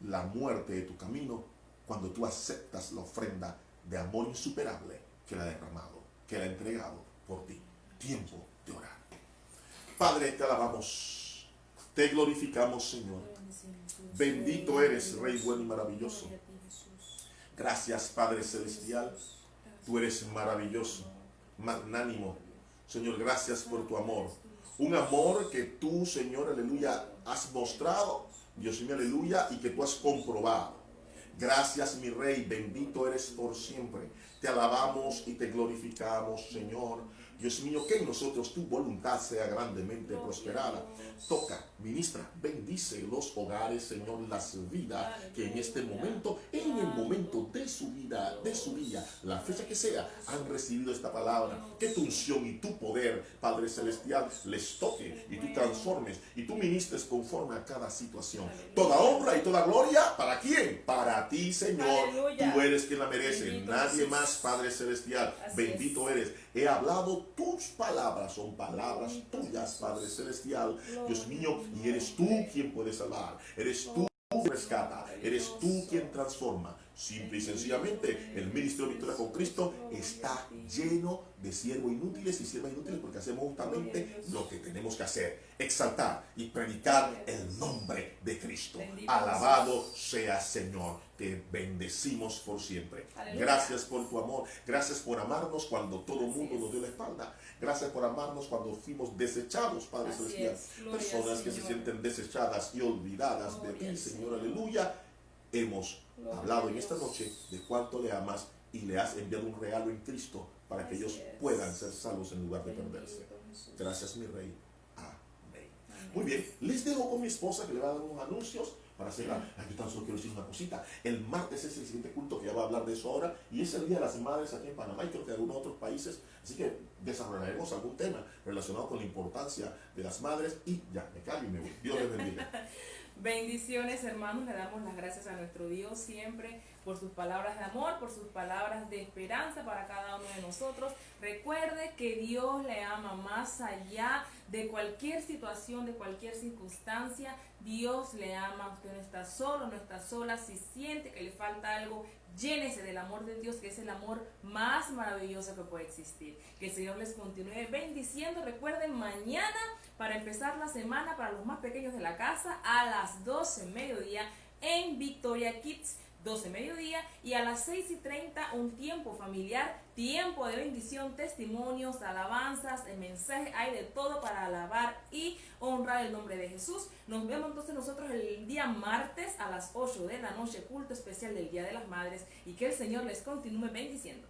la muerte de tu camino cuando tú aceptas la ofrenda de amor insuperable que Él ha derramado, que Él ha entregado por ti. Tiempo de orar. Padre, te alabamos, te glorificamos, Señor. Bendito eres, Rey bueno y maravilloso. Gracias, Padre Celestial. Tú eres maravilloso, magnánimo. Señor, gracias por tu amor. Un amor que tú, Señor, aleluya, has mostrado, Dios mío, aleluya, y que tú has comprobado. Gracias, mi Rey, bendito eres por siempre. Te alabamos y te glorificamos, Señor. Dios mío, que en nosotros tu voluntad sea grandemente prosperada. Toca, ministra, bendice los hogares, Señor, las vidas que en este momento, en el momento de su vida, de su día, la fecha que sea, han recibido esta palabra. Que tu unción y tu poder, Padre Celestial, les toque y tú transformes y tú ministres conforme a cada situación. Toda honra y toda gloria, ¿para quién? Para ti, Señor. Aleluya. Tú eres quien la merece, Bendito nadie Jesús. más, Padre Celestial. Así Bendito es. eres. He hablado tus palabras, son palabras tuyas, Padre Celestial. Dios mío, y eres tú quien puede salvar. Eres tú quien rescata. Eres tú quien transforma. Simple y sencillamente, el Ministerio Victoria con Cristo está lleno de siervos inútiles y siervas inútiles porque hacemos justamente lo que tenemos que hacer: exaltar y predicar el nombre de Cristo. Alabado sea, Señor. Te bendecimos por siempre. Aleluya. Gracias por tu amor. Gracias por amarnos cuando todo el mundo nos dio la espalda. Gracias por amarnos cuando fuimos desechados, Padre Así Celestial. es. Gloria al Personas que se Señor. sienten desechadas y olvidadas de Gloria ti, al Señor. Señor. Aleluya. Hemos Gloria hablado a en esta Dios. noche de cuánto le amas y le has enviado un regalo en Cristo para que Así ellos es. puedan ser salvos en lugar de perderse. Bendito Jesús. Gracias, mi Rey. Amén. Amén. Muy bien, les dejo con mi esposa que le va a dar unos anuncios para cerrar. Ay, yo tan solo quiero decir una cosita. El martes es el siguiente culto que ya va a hablar de eso ahora y es el Día de las Madres aquí en Panamá y creo que en algunos otros países. Así que desarrollaremos algún tema relacionado con la importancia de las madres y ya, me callo y me voy. Dios les bendiga. Bendiciones, hermanos, le damos las gracias a nuestro Dios siempre por sus palabras de amor, por sus palabras de esperanza para cada uno de nosotros. Recuerde que Dios le ama más allá de cualquier situación, de cualquier circunstancia. Dios le ama, usted no está solo, no está sola. Si siente que le falta algo, llénese del amor de Dios, que es el amor más maravilloso que puede existir. Que el Señor les continúe bendiciendo. Recuerden, mañana, para empezar la semana, para los más pequeños de la casa, a las 12 mediodía en Victoria Kids, 12 mediodía, y a las 6:30 un tiempo familiar, tiempo de bendición, testimonios, alabanzas, el mensaje, hay de todo para alabar y honrar el nombre de Jesús. Nos vemos entonces nosotros el día martes a las 8 de la noche, culto especial del Día de las Madres, y que el Señor les continúe bendiciendo.